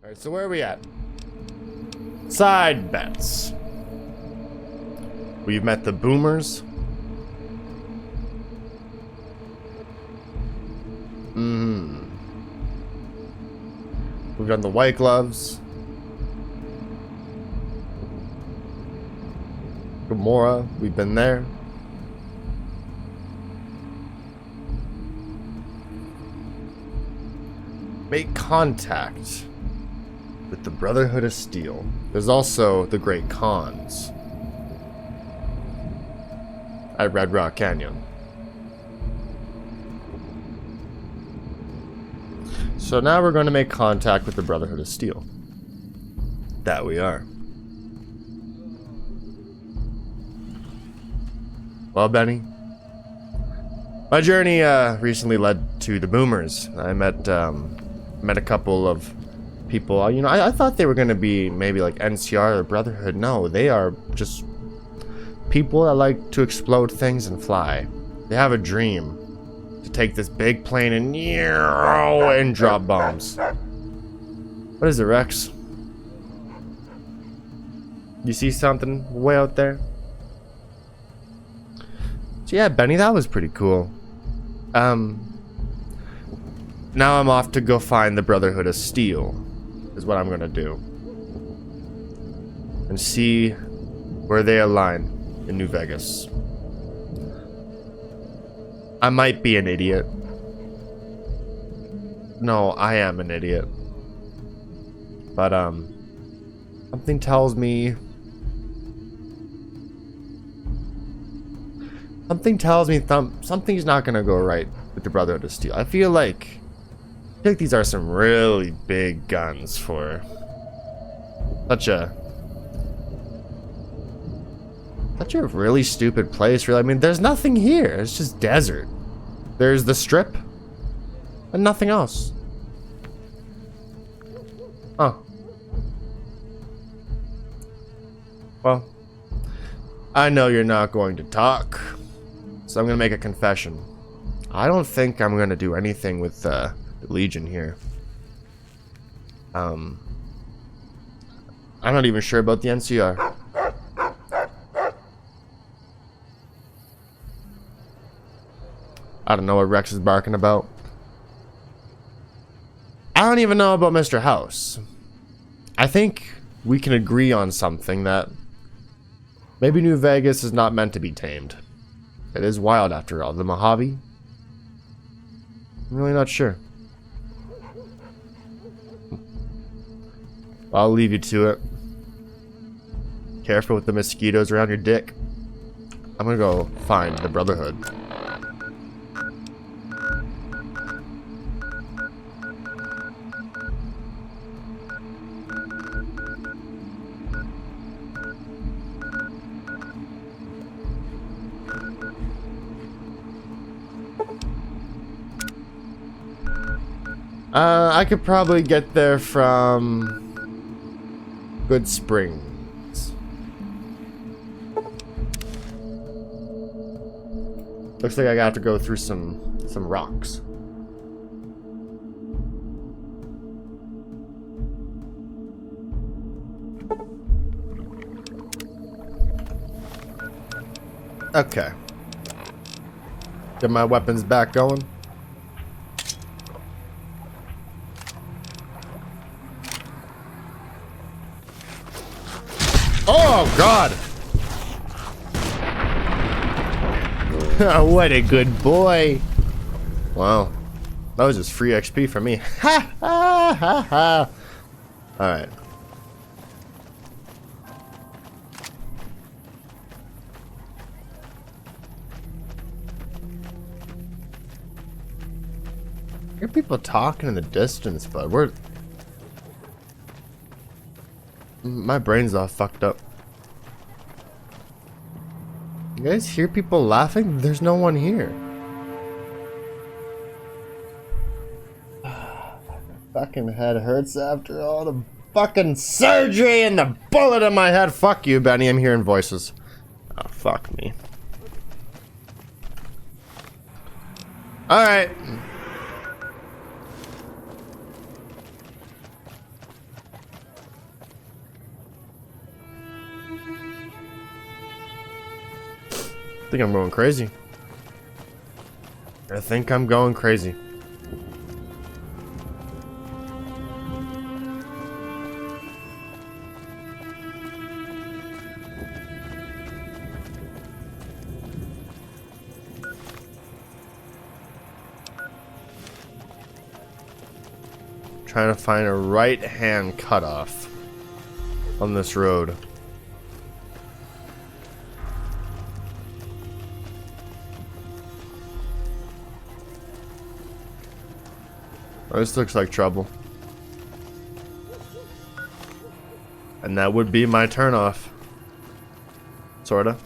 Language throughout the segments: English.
Alright, so where are we at? Side bets. We've met the boomers. We've done the white gloves. Gamora, we've been there. Make contact with the Brotherhood of Steel. There's also the Great Khans at Red Rock Canyon. So now we're going to make contact with the Brotherhood of Steel. That we are. Well, Benny, my journey recently led to the boomers. I met a couple of people. You know, I thought they were going to be maybe like NCR or Brotherhood. No, they are just people that like to explode things and fly. They have a dream to take this big plane and drop bombs. What is it, Rex? You see something way out there? So yeah, Benny, that was pretty cool. Now I'm off to go find the Brotherhood of Steel, is what I'm gonna do. And see where they align in New Vegas. I might be an idiot. No, I am an idiot. But, something tells me... something's not gonna go right with the Brotherhood of Steel. I feel like these are some really big guns for such a really stupid place. Really, I mean, there's nothing here. It's just desert. There's the strip and nothing else. Oh. Well, I know you're not going to talk, so I'm going to make a confession. I don't think I'm going to do anything with the Legion here. I'm not even sure about the NCR. I don't know what Rex is barking about. I don't even know about Mr. House. I think we can agree on something, that maybe New Vegas is not meant to be tamed. It is wild after all. The Mojave? I'm really not sure. I'll leave you to it. Careful with the mosquitoes around your dick. I'm gonna go find the Brotherhood. I could probably get there from Good Springs. Looks like I got to go through some rocks. Okay. Get my weapons back going. Oh, God! What a good boy! Wow. That was just free XP for me. Ha ha ha ha! Alright. I hear people talking in the distance, but we're... My brain's all fucked up. You guys hear people laughing? There's no one here. My fucking head hurts after all the fucking surgery and the bullet in my head. Fuck you, Benny. I'm hearing voices. Oh, fuck me. Alright. I think I'm going crazy. I think I'm going crazy. Trying to find a right-hand cutoff on this road. Oh, this looks like trouble. And that would be my turnoff. Sorta.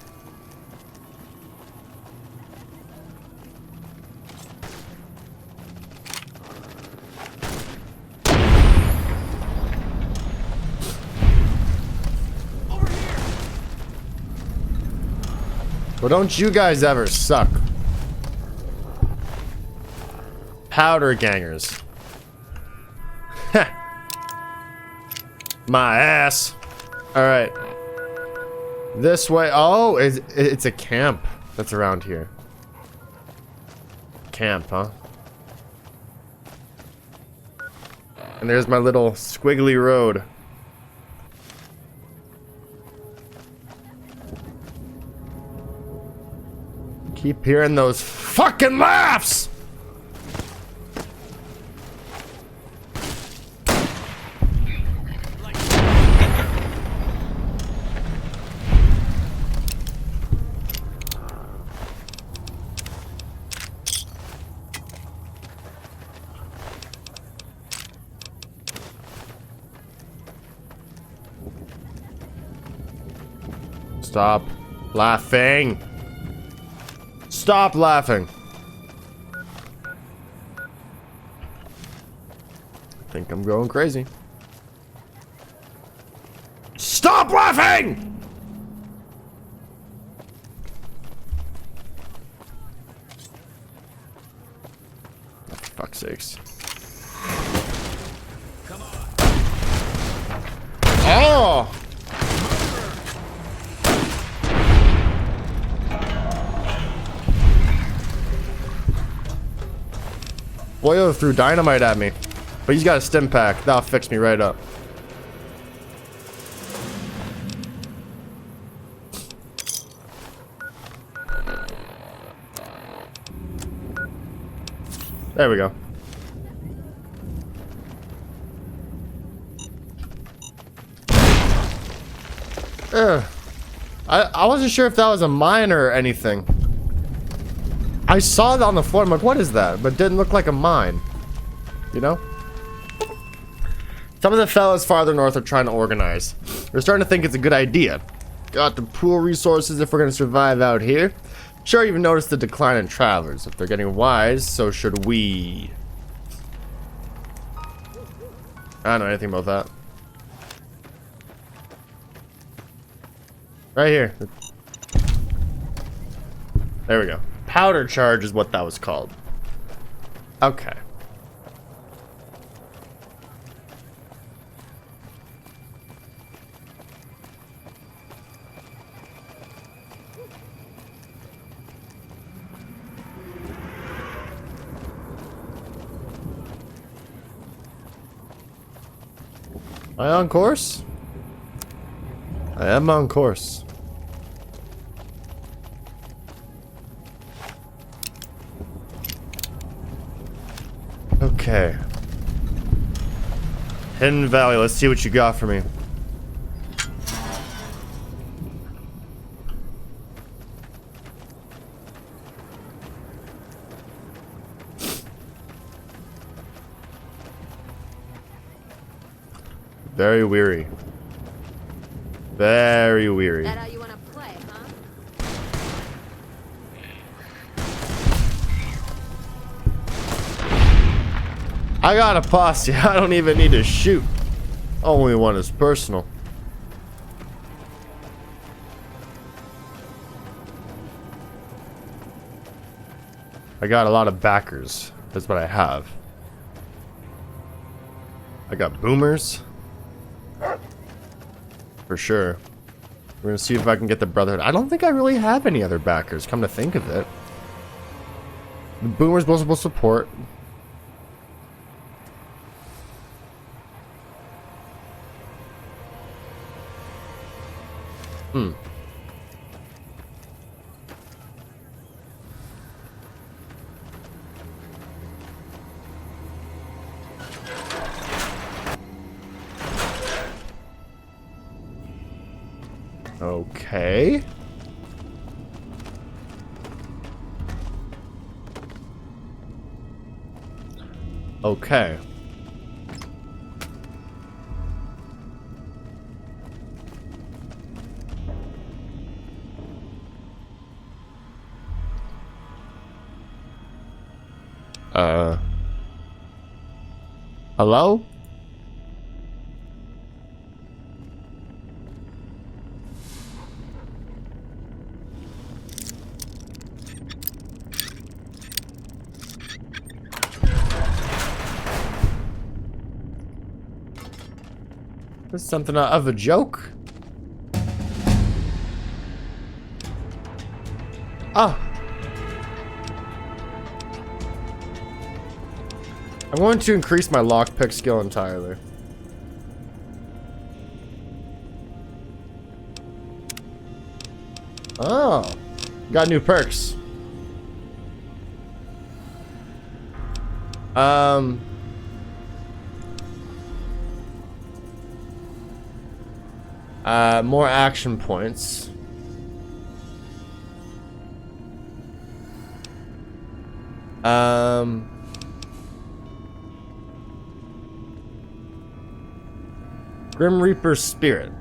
Well, don't you guys ever suck. Powder gangers. My ass. Alright. This way. Oh, it's a camp that's around here. Camp, huh? And there's my little squiggly road. Keep hearing those fucking laughs! Stop laughing. Stop laughing. I think I'm going crazy. Stop laughing! Oh, for fuck's sakes. Come on. Oh! Boyo threw dynamite at me, but he's got a stim pack. That'll fix me right up. There we go. I wasn't sure if that was a mine or anything. I saw it on the floor. I'm like, what is that? But it didn't look like a mine. You know? Some of the fellas farther north are trying to organize. They're starting to think it's a good idea. Got to pool resources if we're going to survive out here. Sure, you've noticed the decline in travelers. If they're getting wise, so should we. I don't know anything about that. Right here. There we go. Powder charge is what that was called. Okay. Am I on course? I am on course. Okay. Hidden Valley, let's see what you got for me. Very weary. Very weary. That how you wanna play, huh? I got a posse. I don't even need to shoot. Only one is personal. I got a lot of backers. That's what I have. I got boomers. For sure. We're gonna see if I can get the Brotherhood. I don't think I really have any other backers, come to think of it. The Boomers multiple support. Okay. Okay. Hello? This is something of a joke. Ah. I'm going to increase my lockpick skill entirely. Oh. Got new perks. More action points. Grim Reaper's Spirit.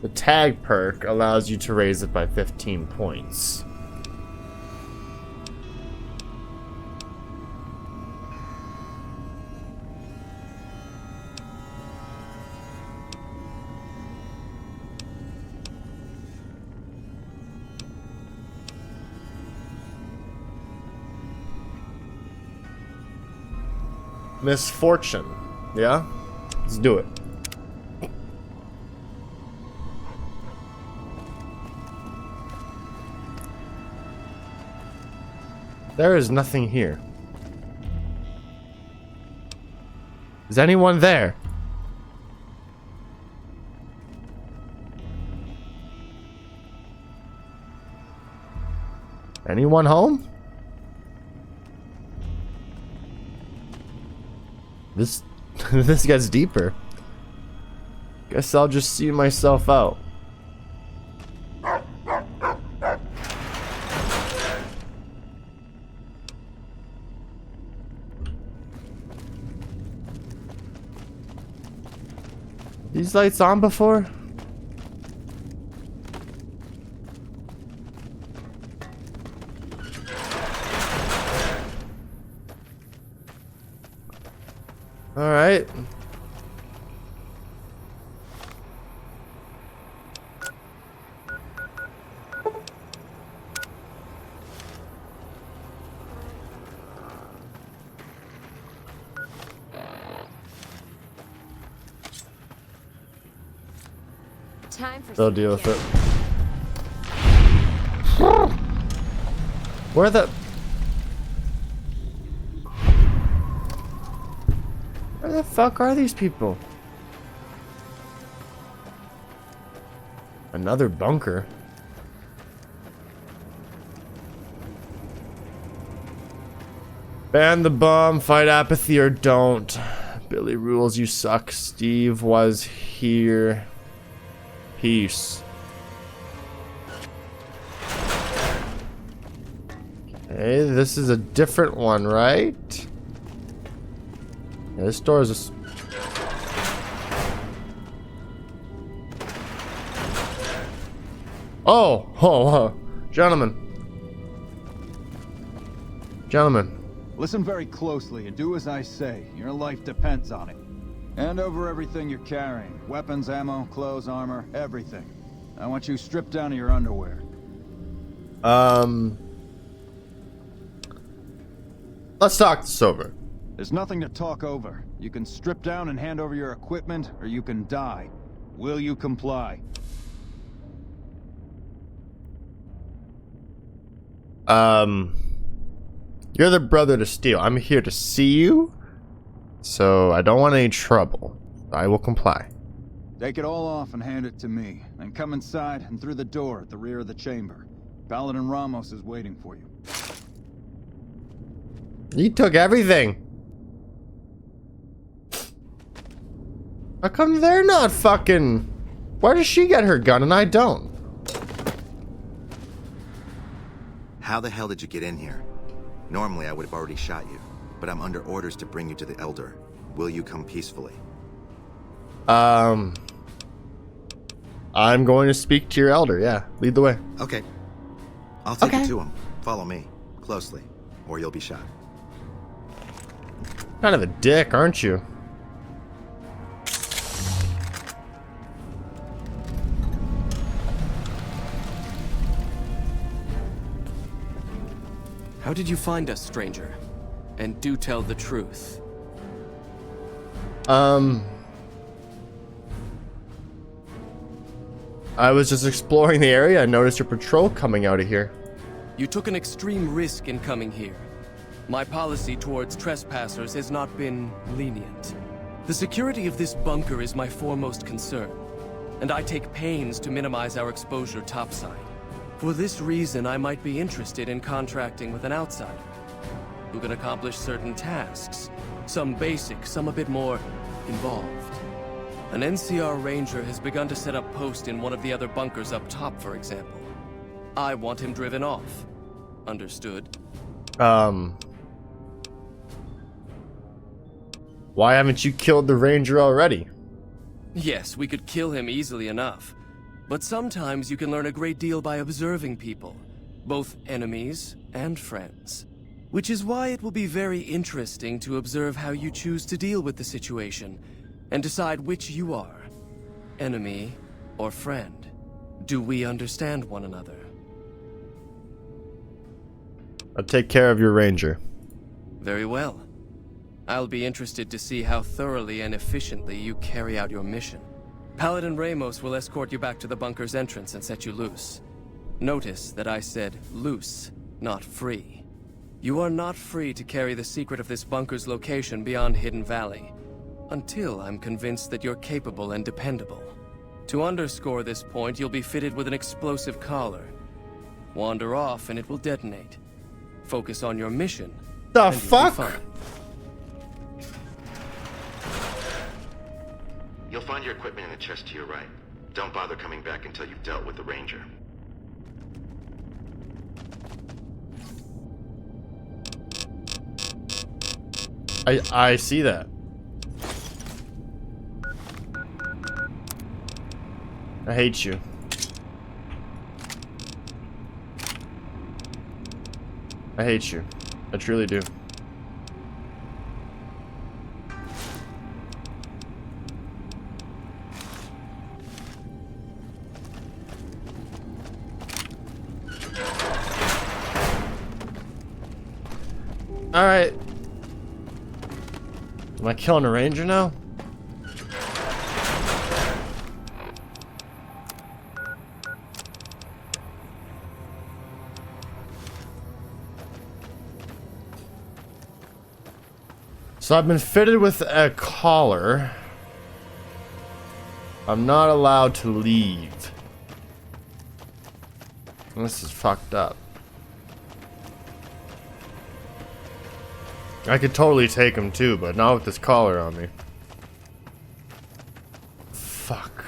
The tag perk allows you to raise it by 15 points. Misfortune. Yeah? Let's do it. There is nothing here. Is anyone there? Anyone home? This gets deeper. Guess I'll just see myself out. These lights on before? All right. Time for They'll deal with it. Where the fuck are these people? Another bunker. Ban the bomb, fight apathy or don't. Billy rules, you suck. Steve was here. Peace. Okay, this is a different one, right? Yeah, this door is a... Oh, gentlemen. Gentlemen. Listen very closely and do as I say. Your life depends on it. Hand over everything you're carrying. Weapons, ammo, clothes, armor, everything. I want you stripped down to your underwear. Let's talk this over. There's nothing to talk over. You can strip down and hand over your equipment, or you can die. Will you comply? You're the Brotherhood of Steel. I'm here to see you, so I don't want any trouble. I will comply. Take it all off and hand it to me. Then come inside and through the door at the rear of the chamber. Paladin Ramos is waiting for you. You took everything. How come they're not fucking... Why does she get her gun and I don't? How the hell did you get in here? Normally I would have already shot you, but I'm under orders to bring you to the Elder. Will you come peacefully? I'm going to speak to your Elder, yeah. Lead the way. Okay. I'll take you to him. Follow me. Closely. Or you'll be shot. Kind of a dick, aren't you? How did you find us, stranger? And do tell the truth. I was just exploring the area. I noticed your patrol coming out of here. You took an extreme risk in coming here. My policy towards trespassers has not been lenient. The security of this bunker is my foremost concern, and I take pains to minimize our exposure topside. For this reason, I might be interested in contracting with an outsider who can accomplish certain tasks, some basic, some a bit more involved. An NCR ranger has begun to set up post in one of the other bunkers up top, for example. I want him driven off. Understood? Why haven't you killed the ranger already? Yes, we could kill him easily enough. But sometimes you can learn a great deal by observing people, both enemies and friends. Which is why it will be very interesting to observe how you choose to deal with the situation, and decide which you are, enemy or friend. Do we understand one another? I'll take care of your ranger. Very well. I'll be interested to see how thoroughly and efficiently you carry out your mission. Paladin Ramos will escort you back to the bunker's entrance and set you loose. Notice that I said loose, not free. You are not free to carry the secret of this bunker's location beyond Hidden Valley, until I'm convinced that you're capable and dependable. To underscore this point, you'll be fitted with an explosive collar. Wander off and it will detonate. Focus on your mission. The and you'll be fuck? fine. You'll find your equipment in the chest to your right. Don't bother coming back until you've dealt with the ranger. I see that. I hate you. I hate you. I truly do. Alright. Am I killing a ranger now? So I've been fitted with a collar. I'm not allowed to leave. This is fucked up. I could totally take him too, but not with this collar on me. Fuck.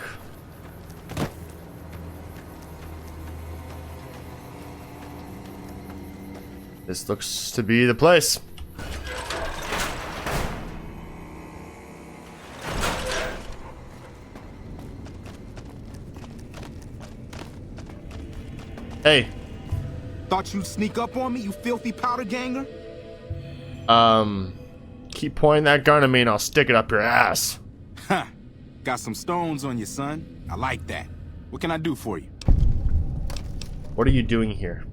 This looks to be the place. Hey. Thought you'd sneak up on me, you filthy powder ganger? Keep pointing that gun at me and I'll stick it up your ass. Ha! Got some stones on you, son. I like that. What can I do for you? What are you doing here?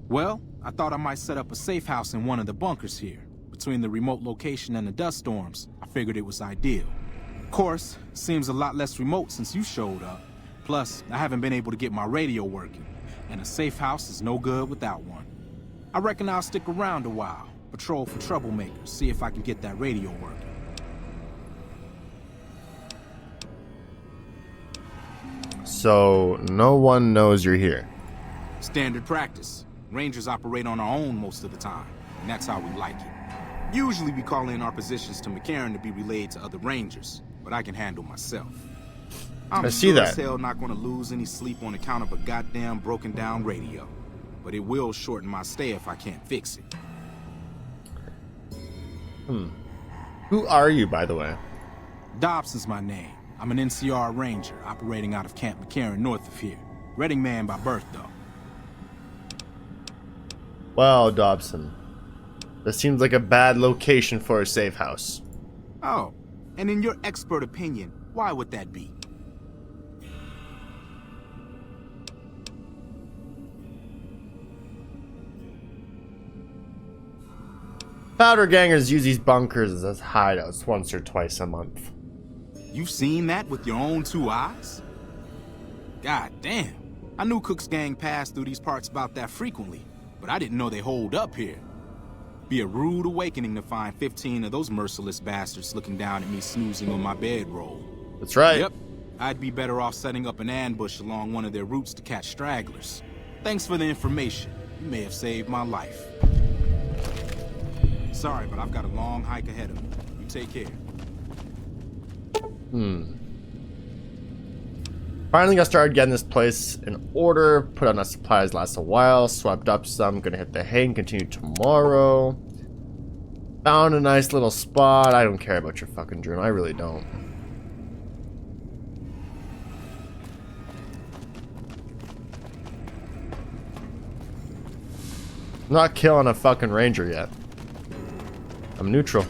Well, I thought I might set up a safe house in one of the bunkers here. Between the remote location and the dust storms, I figured it was ideal. Of course, seems a lot less remote since you showed up. Plus, I haven't been able to get my radio working, and a safe house is no good without one. I reckon I'll stick around a while, patrol for troublemakers, see if I can get that radio working. So, no one knows you're here. Standard practice. Rangers operate on our own most of the time, and that's how we like it. Usually we call in our positions to McCarran to be relayed to other Rangers, but I can handle myself. I'm I see sure that. as hell not gonna lose any sleep on account of a goddamn broken down radio. But it will shorten my stay if I can't fix it. Who are you, by the way? Dobson's my name. I'm an NCR Ranger operating out of Camp McCarran north of here. Reading man by birth, though. Well, Dobson, this seems like a bad location for a safe house. Oh, and in your expert opinion, why would that be? Powder gangers use these bunkers as hideouts once or twice a month. You've seen that with your own two eyes? God damn. I knew Cook's gang passed through these parts about that frequently, but I didn't know they holed up here. Be a rude awakening to find 15 of those merciless bastards looking down at me snoozing on my bedroll. That's right. Yep. I'd be better off setting up an ambush along one of their routes to catch stragglers. Thanks for the information. You may have saved my life. Sorry, but I've got a long hike ahead of me. You take care. Finally got started getting this place in order. Put on our supplies last a while. Swapped up some. Gonna hit the hay and continue tomorrow. Found a nice little spot. I don't care about your fucking journal. I really don't. I'm not killing a fucking ranger yet. I'm neutral.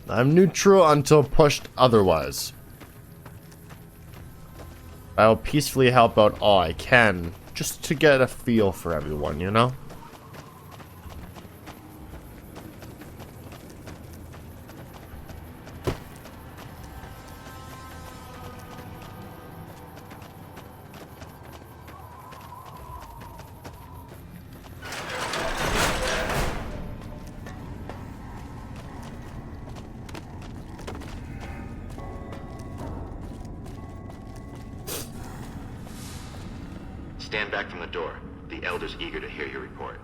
I'm neutral until pushed otherwise. I will peacefully help out all I can, just to get a feel for everyone, you know? Stand back from the door. The Elder's eager to hear your report.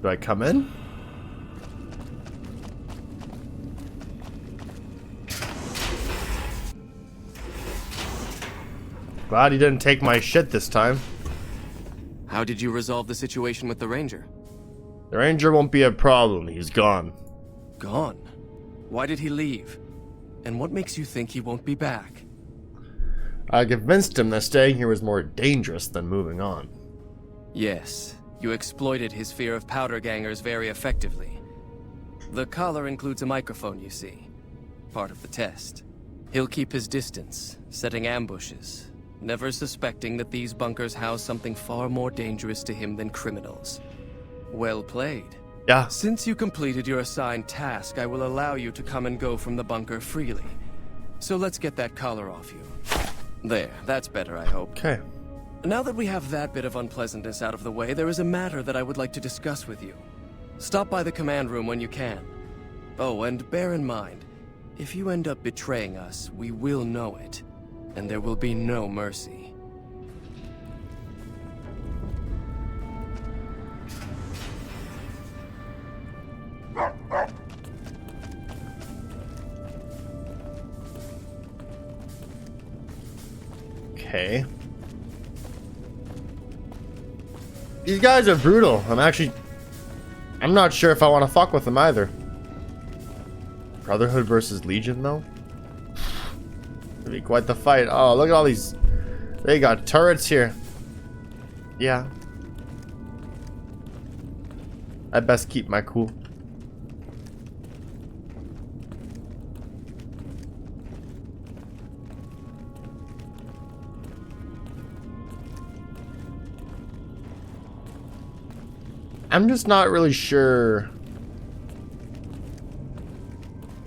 Do I come in? Glad he didn't take my shit this time. How did you resolve the situation with the Ranger? The ranger won't be a problem. He's gone. Gone? Why did he leave? And what makes you think he won't be back? I convinced him that staying here was more dangerous than moving on. Yes, you exploited his fear of powder gangers very effectively. The collar includes a microphone, you see. Part of the test. He'll keep his distance, setting ambushes, never suspecting that these bunkers house something far more dangerous to him than criminals. Well played. Yeah. Since you completed your assigned task, I will allow you to come and go from the bunker freely. So let's get that collar off you. There, that's better, I hope. Okay. Now that we have that bit of unpleasantness out of the way, there is a matter that I would like to discuss with you. Stop by the command room when you can. Oh, and bear in mind, if you end up betraying us, we will know it, and there will be no mercy. Okay. These guys are brutal. I'm not sure if I want to fuck with them either. Brotherhood versus Legion, though? It'd be quite the fight. Oh, look at all these. They got turrets here. Yeah. I best keep my cool. I'm just not really sure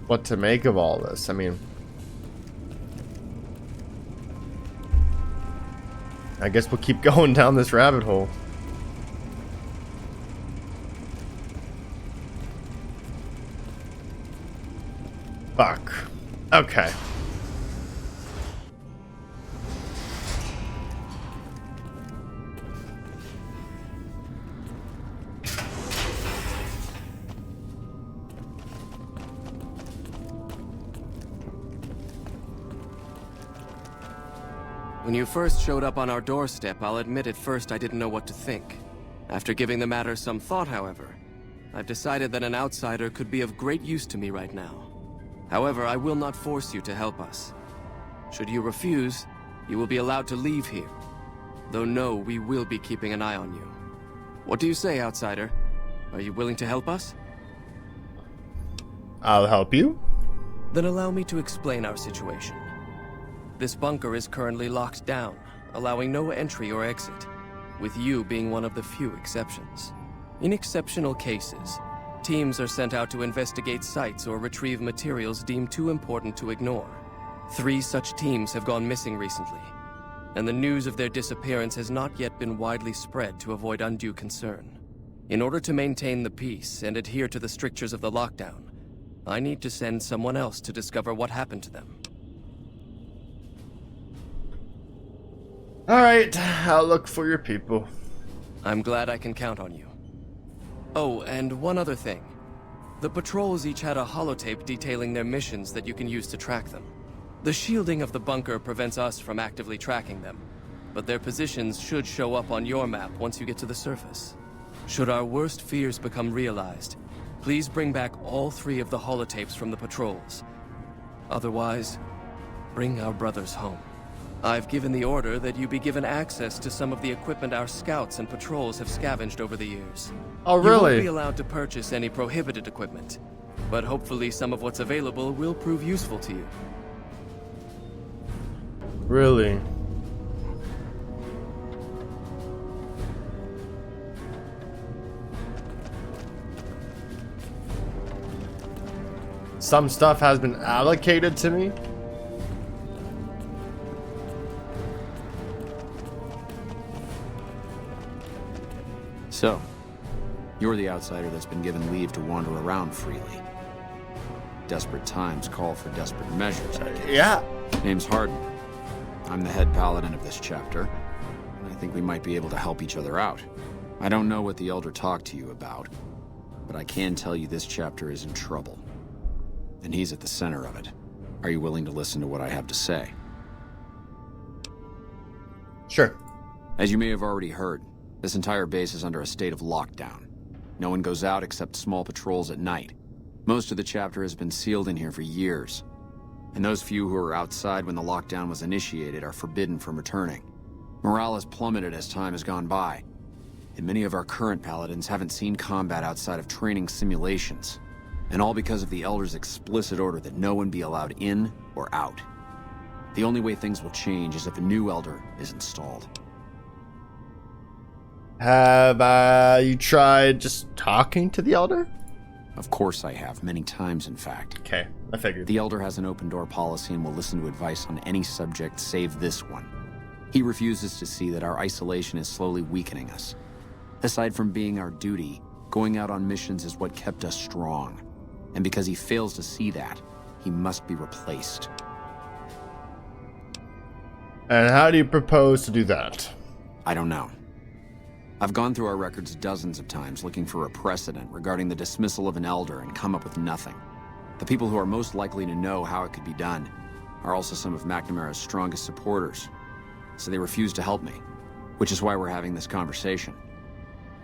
what to make of all this. I mean, I guess we'll keep going down this rabbit hole. Fuck. Okay. When you first showed up on our doorstep, I'll admit at first I didn't know what to think. After giving the matter some thought, however, I've decided that an outsider could be of great use to me right now. However, I will not force you to help us. Should you refuse, you will be allowed to leave here. Though no, we will be keeping an eye on you. What do you say, outsider? Are you willing to help us? I'll help you. Then allow me to explain our situation. This bunker is currently locked down, allowing no entry or exit, with you being one of the few exceptions. In exceptional cases, teams are sent out to investigate sites or retrieve materials deemed too important to ignore. 3 such teams have gone missing recently, and the news of their disappearance has not yet been widely spread to avoid undue concern. In order to maintain the peace and adhere to the strictures of the lockdown, I need to send someone else to discover what happened to them. Alright, I'll look for your people. I'm glad I can count on you. Oh, and one other thing. The patrols each had a holotape detailing their missions that you can use to track them. The shielding of the bunker prevents us from actively tracking them, but their positions should show up on your map once you get to the surface. Should our worst fears become realized, please bring back all 3 of the holotapes from the patrols. Otherwise, bring our brothers home. I've given the order that you be given access to some of the equipment our scouts and patrols have scavenged over the years. Oh, You won't really? be allowed to purchase any prohibited equipment, but hopefully some of what's available will prove useful to you. Really? Some stuff has been allocated to me? So, you're the outsider that's been given leave to wander around freely. Desperate times call for desperate measures, I guess. Yeah. Name's Harden. I'm the head paladin of this chapter, and I think we might be able to help each other out. I don't know what the Elder talked to you about, but I can tell you this chapter is in trouble. And he's at the center of it. Are you willing to listen to what I have to say? Sure. As you may have already heard, this entire base is under a state of lockdown. No one goes out except small patrols at night. Most of the chapter has been sealed in here for years, and those few who were outside when the lockdown was initiated are forbidden from returning. Morale has plummeted as time has gone by, and many of our current paladins haven't seen combat outside of training simulations, and all because of the Elder's explicit order that no one be allowed in or out. The only way things will change is if a new Elder is installed. Have you tried just talking to the Elder? Of course I have, many times in fact. Okay, I figured. The Elder has an open door policy and will listen to advice on any subject save this one. He refuses to see that our isolation is slowly weakening us. Aside from being our duty, going out on missions is what kept us strong. And because he fails to see that, he must be replaced. And how do you propose to do that? I don't know. I've gone through our records dozens of times looking for a precedent regarding the dismissal of an Elder and come up with nothing. The people who are most likely to know how it could be done are also some of McNamara's strongest supporters, so they refuse to help me, which is why we're having this conversation.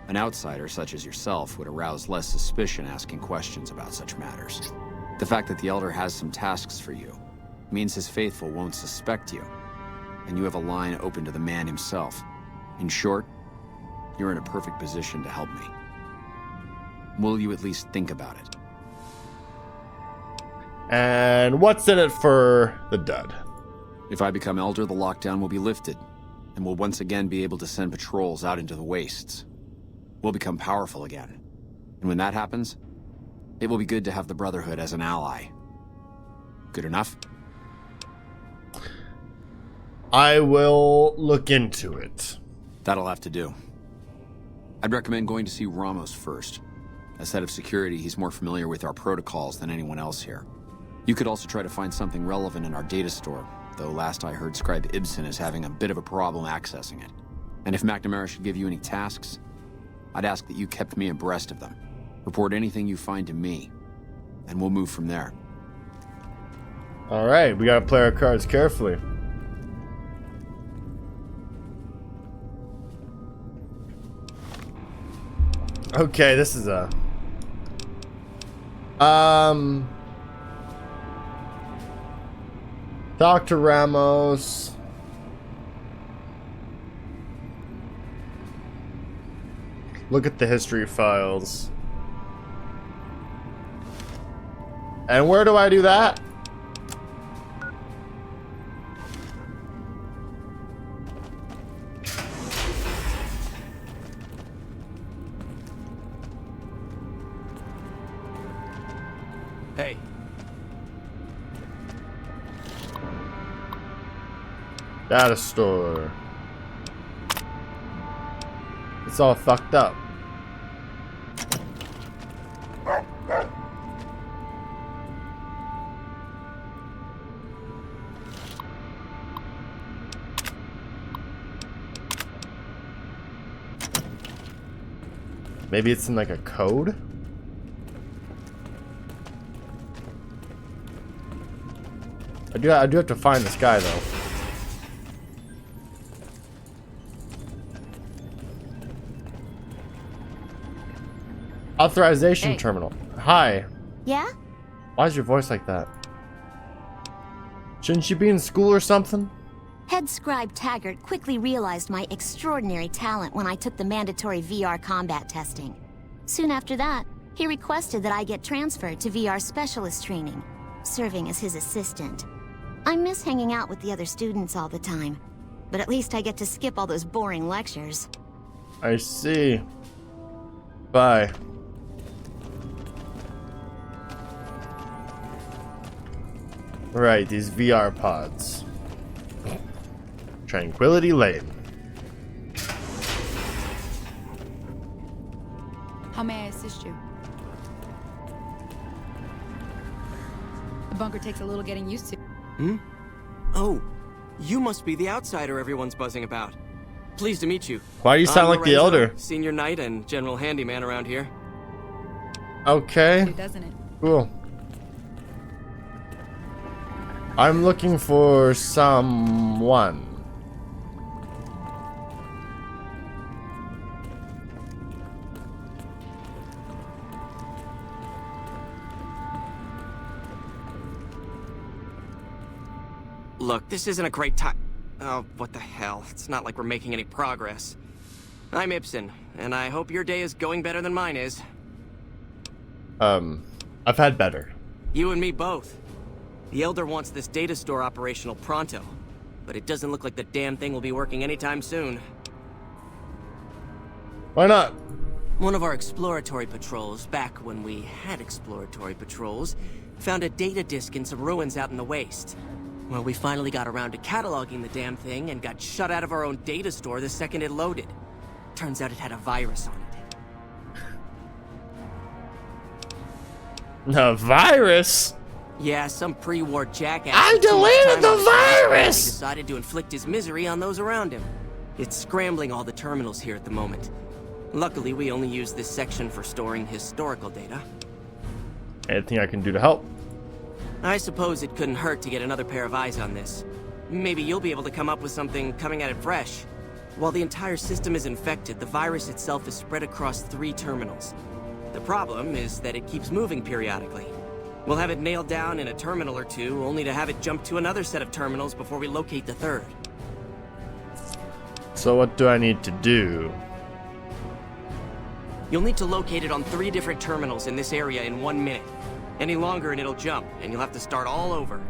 An outsider such as yourself would arouse less suspicion asking questions about such matters. The fact that the Elder has some tasks for you means his faithful won't suspect you, and you have a line open to the man himself. In short, you're in a perfect position to help me. Will you at least think about it? And what's in it for the dud? If I become Elder, the lockdown will be lifted, and we'll once again be able to send patrols out into the wastes. we'll become powerful again. And when that happens, it will be good to have the Brotherhood as an ally. Good enough? I will look into it. That'll have to do. I'd recommend going to see Ramos first. As head of security, he's more familiar with our protocols than anyone else here. You could also try to find something relevant in our data store, though last I heard Scribe Ibsen is having a bit of a problem accessing it. And if McNamara should give you any tasks, I'd ask that you kept me abreast of them. Report anything you find to me, and we'll move from there. Alright, we gotta play our cards carefully. Okay, this is a... Dr. Ramos. Look at the history files. And where do I do that? Hey. Data store. It's all fucked up. Maybe it's in like a code? I do have to find this guy though. Authorization Hey. terminal. Hi. Yeah? Why is your voice like that? Shouldn't you be in school or something? Head scribe Taggart quickly realized my extraordinary talent when I took the mandatory VR combat testing. Soon after that, he requested that I get transferred to VR specialist training, serving as his assistant. I miss hanging out with the other students all the time, but at least I get to skip all those boring lectures. I see. Bye. Right, these VR pods. Tranquility Lane. How may I assist you? The bunker takes a little getting used to. Hmm? Oh, you must be the outsider everyone's buzzing about. Pleased to meet you. Why do you sound I'm like the Lorenzo, Elder? Senior Knight and General Handyman around here. Okay, Doesn't it? cool. I'm looking for someone. Look, this isn't a great time. Oh, what the hell. It's not like we're making any progress. I'm Ibsen, and I hope your day is going better than mine is. I've had better. You and me both. The Elder wants this data store operational pronto, but it doesn't look like the damn thing will be working anytime soon. Why not? One of our exploratory patrols, back when we had exploratory patrols, found a data disk in some ruins out in the waste. Well, we finally got around to cataloging the damn thing and got shut out of our own data store the second it loaded. Turns out it had a virus on it. A virus? Yeah, some pre-war jackass. I with too much deleted time the on his hands virus! Decided to inflict his misery on those around him. It's scrambling all the terminals here at the moment. Luckily, we only use this section for storing historical data. Anything I can do to help? I suppose it couldn't hurt to get another pair of eyes on this. Maybe you'll be able to come up with something coming at it fresh. While the entire system is infected, the virus itself is spread across 3 terminals. The problem is that it keeps moving periodically. We'll have it nailed down in a terminal or 2, only to have it jump to another set of terminals before we locate the 3rd. So what do I need to do? You'll need to locate it on 3 different terminals in this area in 1 minute. Any longer and it'll jump, and you'll have to start all over.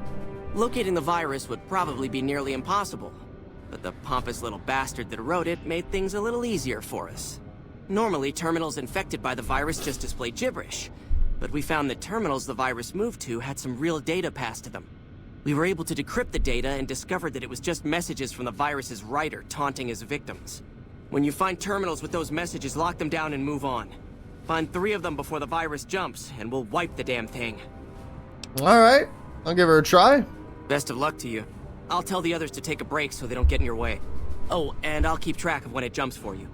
Locating the virus would probably be nearly impossible, but the pompous little bastard that wrote it made things a little easier for us. Normally, terminals infected by the virus just display gibberish. But we found that terminals the virus moved to had some real data passed to them. We were able to decrypt the data and discovered that it was just messages from the virus's writer taunting his victims. When you find terminals with those messages, lock them down and move on. Find 3 of them before the virus jumps, and we'll wipe the damn thing. Alright, I'll give her a try. Best of luck to you. I'll tell the others to take a break so they don't get in your way. Oh, and I'll keep track of when it jumps for you.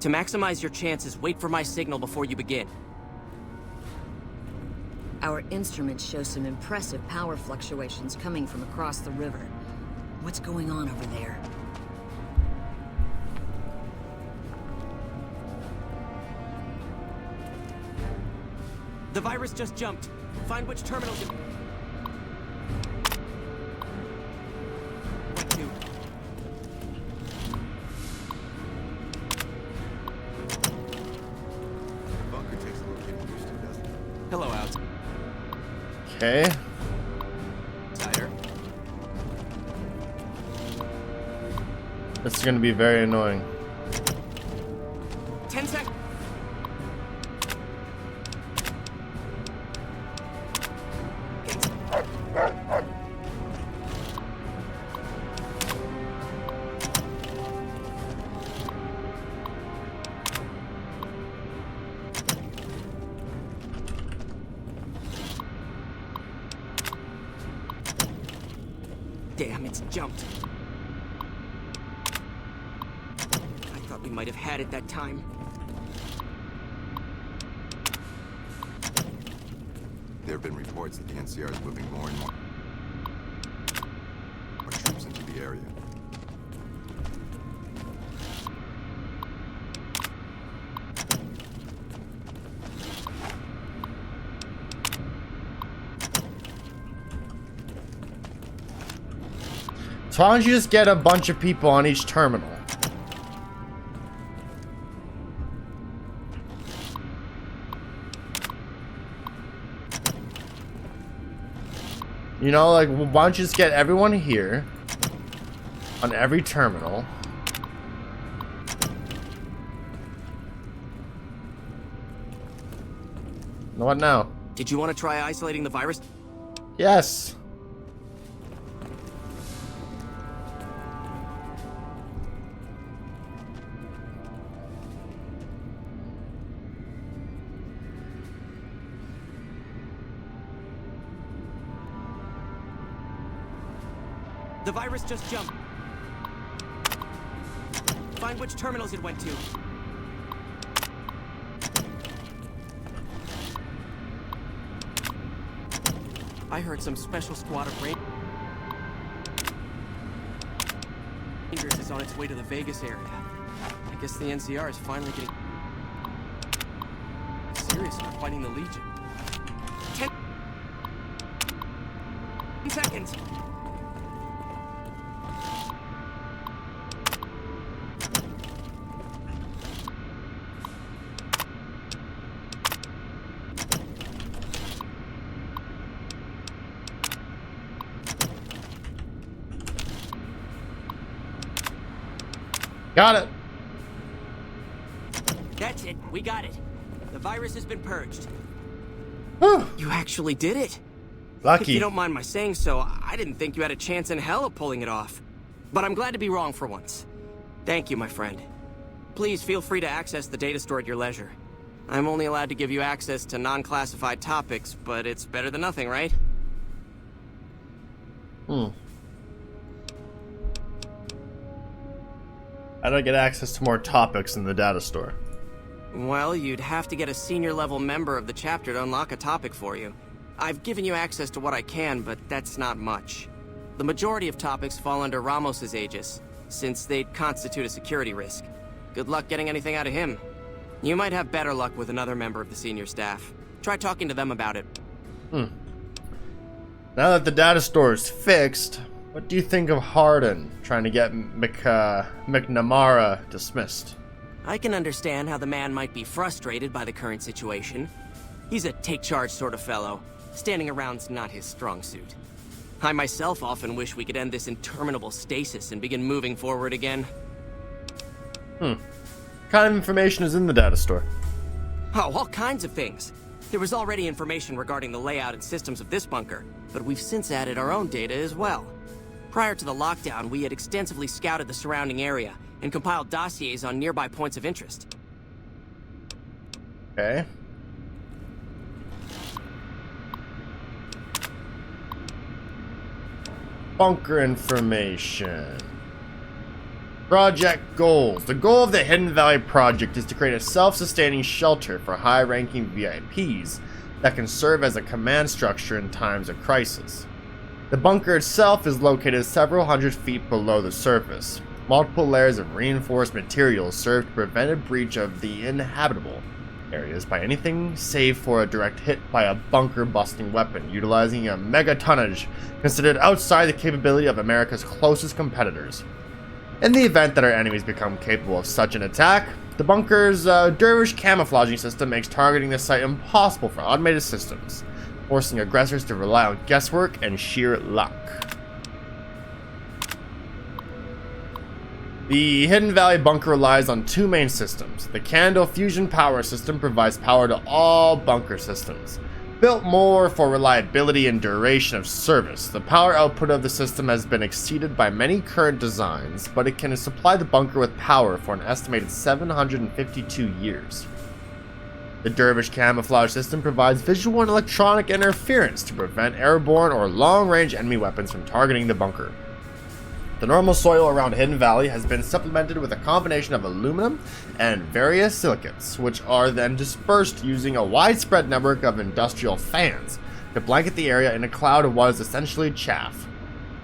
To maximize your chances, wait for my signal before you begin. Our instruments show some impressive power fluctuations coming from across the river. What's going on over there? The virus just jumped. Find which terminals it... Went to. Bunker takes a little getting used to, doesn't it? Hello, out. Okay. Tighter. This is gonna be very annoying. 10 seconds. Damn, it's jumped. I thought we might have had it that time. There have been reports that the NCR is moving more and more troops into the area. So why don't you just get a bunch of people on each terminal? You know, like, why don't you just get everyone here on every terminal? What now? Did you want to try isolating the virus? Yes. The virus just jumped. Find which terminals it went to. I heard some special squad of rangers is on its way to the Vegas area. I guess the NCR is finally getting serious about fighting the Legion. 10 seconds. Got it. That's it. We got it. The virus has been purged. Whew. You actually did it. Lucky. If you don't mind my saying so, I didn't think you had a chance in hell of pulling it off. But I'm glad to be wrong for once. Thank you, my friend. Please feel free to access the data store at your leisure. I'm only allowed to give you access to non-classified topics, but it's better than nothing, right? I don't get access to more topics in the data store. Well, you'd have to get a senior-level member of the chapter to unlock a topic for you. I've given you access to what I can, but that's not much. The majority of topics fall under Ramos's aegis, since they'd constitute a security risk. Good luck getting anything out of him. You might have better luck with another member of the senior staff. Try talking to them about it. Now that the data store is fixed, what do you think of Hardin trying to get McNamara dismissed? I can understand how the man might be frustrated by the current situation. He's a take-charge sort of fellow. Standing around's not his strong suit. I myself often wish we could end this interminable stasis and begin moving forward again. What kind of information is in the data store? Oh, all kinds of things. There was already information regarding the layout and systems of this bunker, but we've since added our own data as well. Prior to the lockdown, we had extensively scouted the surrounding area and compiled dossiers on nearby points of interest. Okay. Bunker information. Project goals. The goal of the Hidden Valley project is to create a self-sustaining shelter for high-ranking VIPs that can serve as a command structure in times of crisis. The bunker itself is located several hundred feet below the surface. Multiple layers of reinforced materials serve to prevent a breach of the inhabitable areas by anything save for a direct hit by a bunker-busting weapon utilizing a megatonnage considered outside the capability of America's closest competitors. In the event that our enemies become capable of such an attack, the bunker's dervish camouflaging system makes targeting the site impossible for automated systems, forcing aggressors to rely on guesswork and sheer luck. The Hidden Valley bunker relies on two main systems. The Candle fusion power system provides power to all bunker systems. Built more for reliability and duration of service, the power output of the system has been exceeded by many current designs, but it can supply the bunker with power for an estimated 752 years. The Dervish camouflage system provides visual and electronic interference to prevent airborne or long-range enemy weapons from targeting the bunker. The normal soil around Hidden Valley has been supplemented with a combination of aluminum and various silicates, which are then dispersed using a widespread network of industrial fans to blanket the area in a cloud of what is essentially chaff.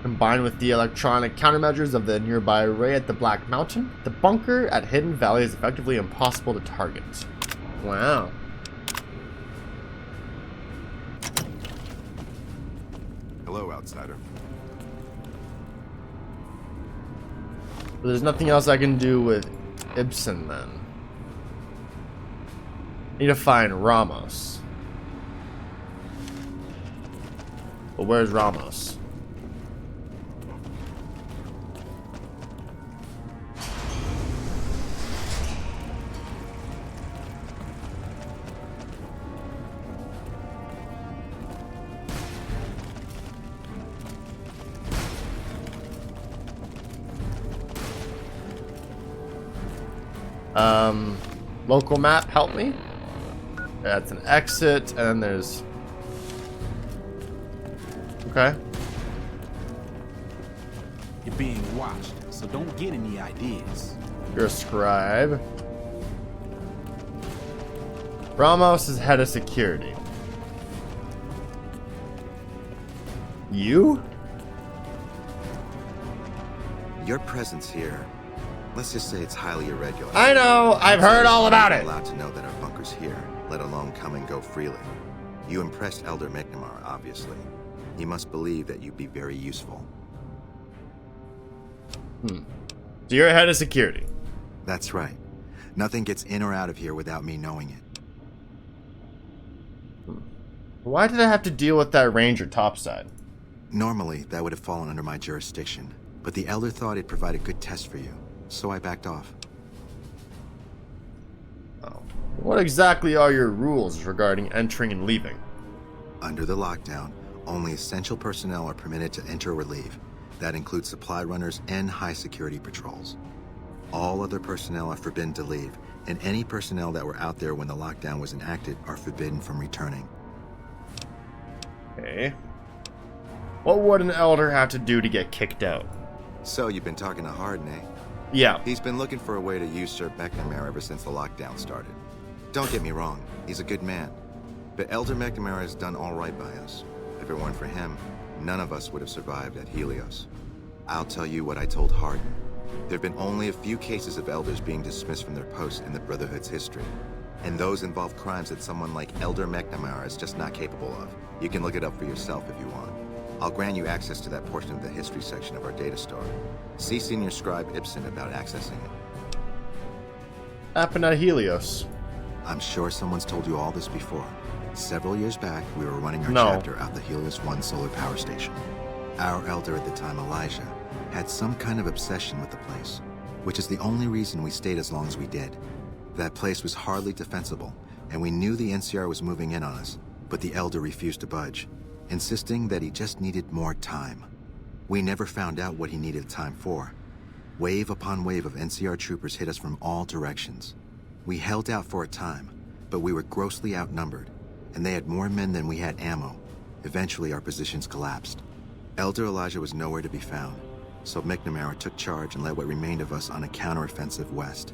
Combined with the electronic countermeasures of the nearby array at the Black Mountain, the bunker at Hidden Valley is effectively impossible to target. Wow. Hello, outsider. There's nothing else I can do with Ibsen then. Need to find Ramos. But where's Ramos? Local map, help me. That's an exit, and then there's... Okay. You're being watched, so don't get any ideas. You're a scribe. Ramos is head of security. You? Your presence here, let's just say it's highly irregular. I know, I've heard all about it. I'm allowed to know that our bunker's here, let alone come and go freely. You impressed Elder McNamara, obviously. He must believe that you'd be very useful. So you're head of security. That's right. Nothing gets in or out of here without me knowing it. Why did I have to deal with that ranger topside? Normally, that would have fallen under my jurisdiction, but the Elder thought it'd provide a good test for you, so I backed off. Oh. What exactly are your rules regarding entering and leaving? Under the lockdown, only essential personnel are permitted to enter or leave. That includes supply runners and high-security patrols. All other personnel are forbidden to leave, and any personnel that were out there when the lockdown was enacted are forbidden from returning. Okay. What would an elder have to do to get kicked out? So you've been talking to Harden, eh? Yeah. He's been looking for a way to usurp McNamara ever since the lockdown started. Don't get me wrong, he's a good man. But Elder McNamara has done all right by us. If it weren't for him, none of us would have survived at Helios. I'll tell you what I told Harden. There have been only a few cases of elders being dismissed from their posts in the Brotherhood's history. And those involve crimes that someone like Elder McNamara is just not capable of. You can look it up for yourself if you want. I'll grant you access to that portion of the history section of our data store. See Senior Scribe Ibsen about accessing it. Happened at Helios. I'm sure someone's told you all this before. Several years back, we were running our No. chapter out the Helios 1 solar power station. Our elder at the time, Elijah, had some kind of obsession with the place, which is the only reason we stayed as long as we did. That place was hardly defensible, and we knew the NCR was moving in on us, but the Elder refused to budge, insisting that he just needed more time. We never found out what he needed time for. Wave upon wave of NCR troopers hit us from all directions. We held out for a time, but we were grossly outnumbered, and they had more men than we had ammo. Eventually, our positions collapsed. Elder Elijah was nowhere to be found, so McNamara took charge and led what remained of us on a counteroffensive west.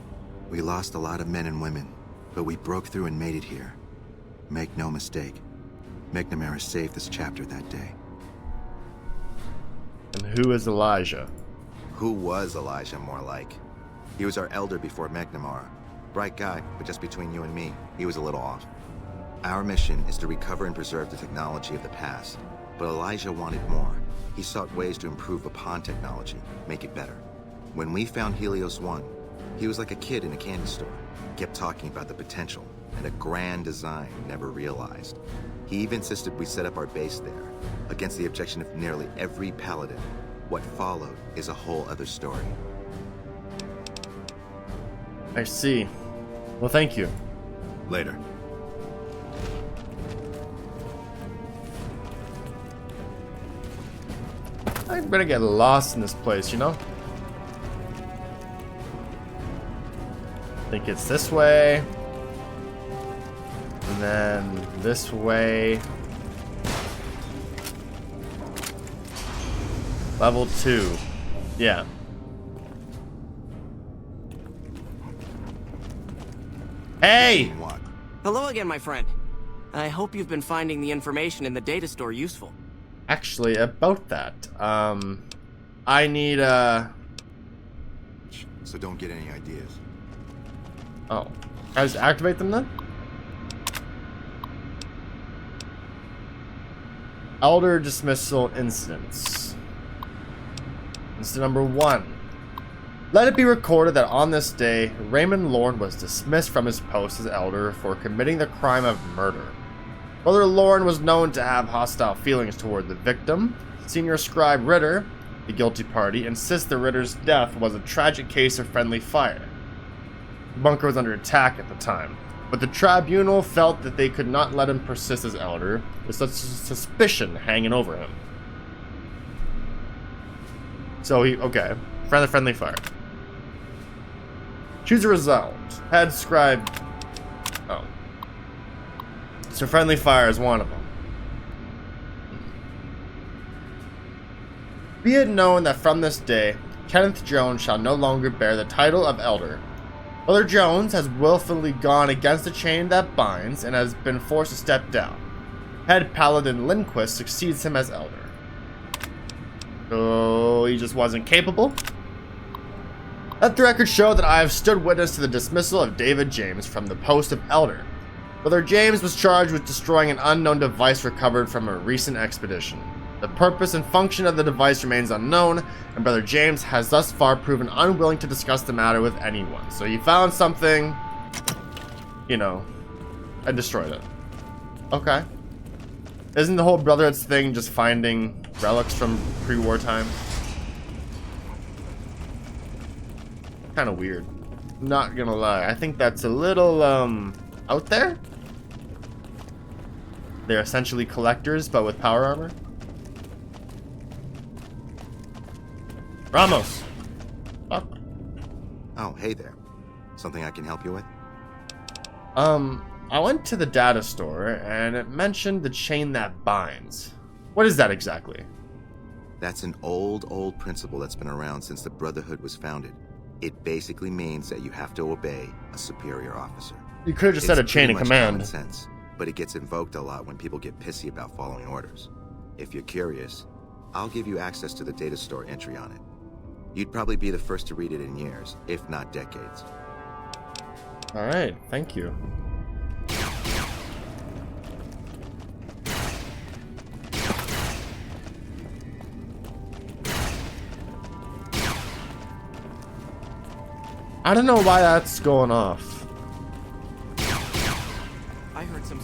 We lost a lot of men and women, but we broke through and made it here. Make no mistake, McNamara saved this chapter that day. And who is Elijah? Who was Elijah, more like? He was our elder before McNamara. Bright guy, but just between you and me, he was a little off. Our mission is to recover and preserve the technology of the past, but Elijah wanted more. He sought ways to improve upon technology, make it better. When we found Helios 1, he was like a kid in a candy store. Kept talking about the potential and a grand design never realized. He even insisted we set up our base there, against the objection of nearly every paladin. What followed is a whole other story. I see. Well, thank you. Later. I'm gonna get lost in this place, you know? I think it's this way. And then this way. Level 2. Yeah. Hey! What? Hello again, my friend. I hope you've been finding the information in the data store useful. Actually, about that, I need, So don't get any ideas. Oh. I just activate them then? Elder Dismissal Incidents. Incident number 1. Let it be recorded that on this day, Raymond Lorne was dismissed from his post as Elder for committing the crime of murder. Brother Lorne was known to have hostile feelings toward the victim. Senior Scribe Ritter, the guilty party, insists that Ritter's death was a tragic case of friendly fire. The bunker was under attack at the time, but the tribunal felt that they could not let him persist as Elder, with such suspicion hanging over him. So okay, friendly fire. Choose a result. Head Scribe. Oh. So friendly fire is one of them. Be it known that from this day, Kenneth Jones shall no longer bear the title of Elder. Brother Jones has willfully gone against the chain that binds and has been forced to step down. Head Paladin Lindquist succeeds him as Elder. So he just wasn't capable? Let the record show that I have stood witness to the dismissal of David James from the post of Elder. Brother James was charged with destroying an unknown device recovered from a recent expedition. The purpose and function of the device remains unknown, and Brother James has thus far proven unwilling to discuss the matter with anyone. So he found something, you know, and destroyed it. Okay. Isn't the whole Brotherhood's thing just finding relics from pre-war time? Kind of weird. Not gonna lie. I think that's a little, out there? They're essentially collectors, but with power armor? Ramos! Fuck. Oh, hey there. Something I can help you with? I went to the data store, and it mentioned the chain that binds. What is that exactly? That's an old principle that's been around since the Brotherhood was founded. It basically means that you have to obey a superior officer. You could have just said a chain of command. Common sense, but it gets invoked a lot when people get pissy about following orders. If you're curious, I'll give you access to the data store entry on it. You'd probably be the first to read it in years, if not decades. Alright, thank you. I don't know why that's going off. I heard some.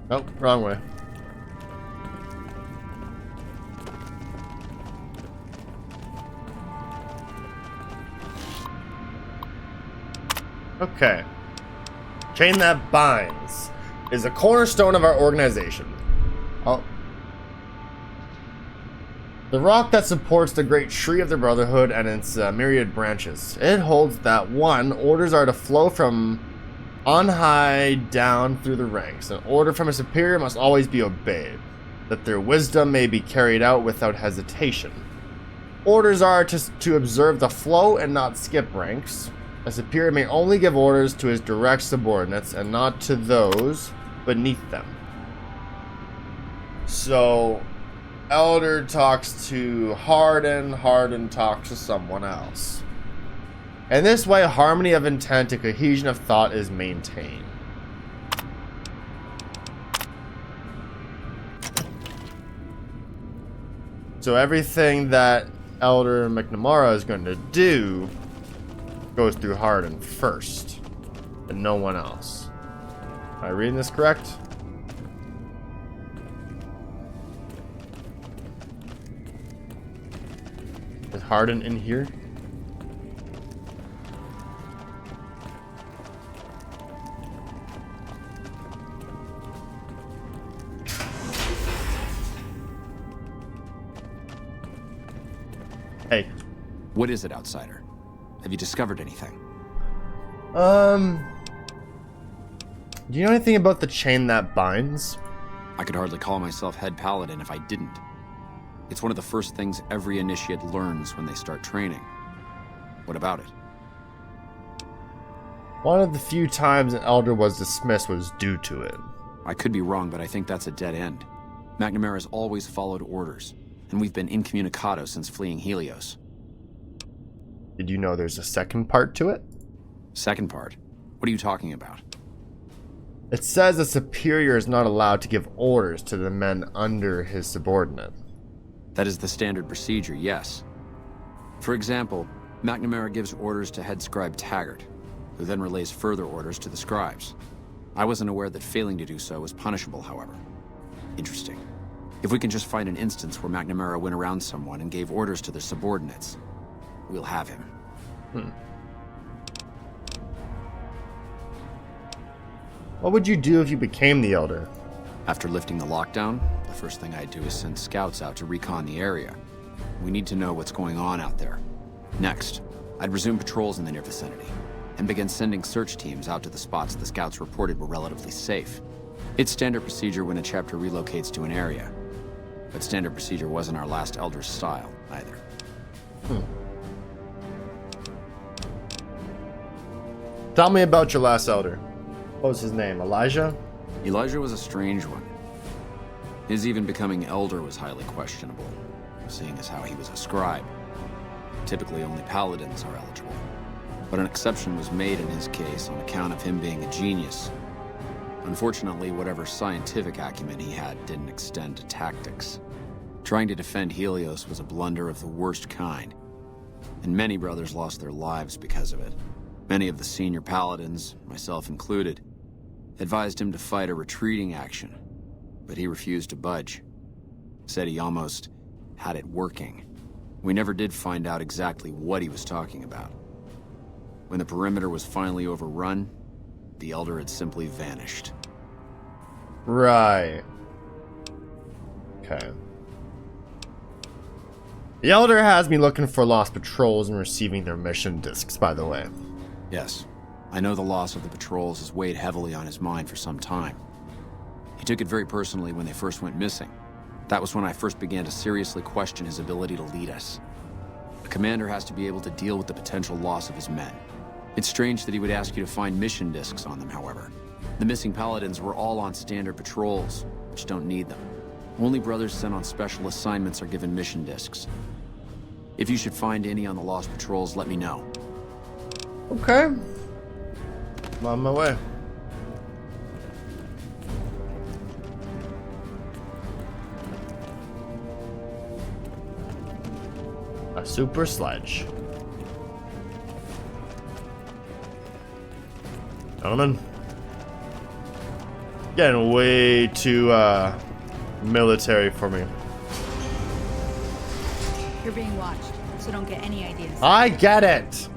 Oh, wrong way. Okay. Chain that binds is a cornerstone of our organization. Oh. The rock that supports the great tree of the Brotherhood and its myriad branches. It holds that 1. Orders are to flow from on high down through the ranks. An order from a superior must always be obeyed, that their wisdom may be carried out without hesitation. Orders are to observe the flow and not skip ranks. A superior may only give orders to his direct subordinates and not to those beneath them. So, Elder talks to Hardin, Hardin talks to someone else. In this way, harmony of intent and cohesion of thought is maintained. So everything that Elder McNamara is going to do goes through Hardin first, and no one else. Am I reading this correct? Is Hardin in here? Hey. What is it, outsider? Have you discovered anything? Do you know anything about the chain that binds? I could hardly call myself head paladin if I didn't. It's one of the first things every initiate learns when they start training. What about it? One of the few times an elder was dismissed was due to it. I could be wrong, but I think that's a dead end. McNamara's always followed orders, and we've been incommunicado since fleeing Helios. Did you know there's a second part to it? Second part? What are you talking about? It says a superior is not allowed to give orders to the men under his subordinate. That is the standard procedure, yes. For example, McNamara gives orders to head scribe Taggart, who then relays further orders to the scribes. I wasn't aware that failing to do so was punishable, however. Interesting. If we can just find an instance where McNamara went around someone and gave orders to their subordinates, we'll have him. What would you do if you became the Elder? After lifting the lockdown, the first thing I'd do is send scouts out to recon the area. We need to know what's going on out there. Next, I'd resume patrols in the near vicinity, and begin sending search teams out to the spots the scouts reported were relatively safe. It's standard procedure when a chapter relocates to an area, but standard procedure wasn't our last Elder's style, either. Tell me about your last Elder. What was his name? Elijah? Elijah was a strange one. His even becoming Elder was highly questionable, seeing as how he was a scribe. Typically only paladins are eligible, but an exception was made in his case on account of him being a genius. Unfortunately, whatever scientific acumen he had didn't extend to tactics. Trying to defend Helios was a blunder of the worst kind, and many brothers lost their lives because of it. Many of the senior paladins, myself included, advised him to fight a retreating action, but he refused to budge. Said he almost had it working. We never did find out exactly what he was talking about. When the perimeter was finally overrun, the Elder had simply vanished. Right. Okay. The Elder has me looking for lost patrols and receiving their mission discs, by the way. Yes, I know the loss of the patrols has weighed heavily on his mind for some time. He took it very personally when they first went missing. That was when I first began to seriously question his ability to lead us. A commander has to be able to deal with the potential loss of his men. It's strange that he would ask you to find mission discs on them, however. The missing paladins were all on standard patrols, which don't need them. Only brothers sent on special assignments are given mission discs. If you should find any on the lost patrols, let me know. Okay. I'm on my way. A super sledge. Gentlemen. Getting way too military for me. You're being watched, so don't get any ideas. I get it.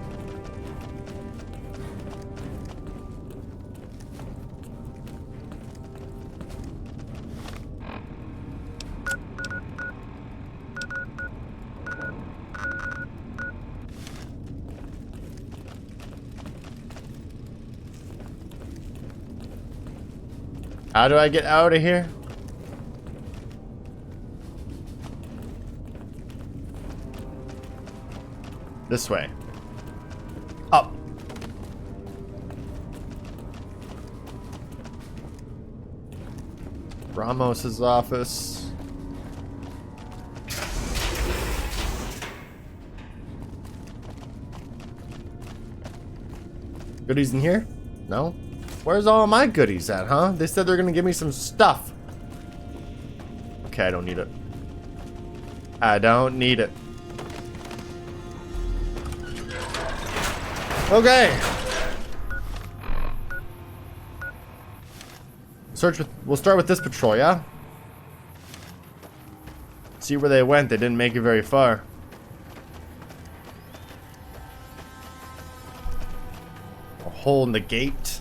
How do I get out of here? This way. Up. Ramos's office. Goodies in here? No? Where's all my goodies at, huh? They said they're gonna give me some stuff. Okay, I don't need it. I don't need it. Okay. We'll start with this patrol, yeah? See where they went. They didn't make it very far. A hole in the gate.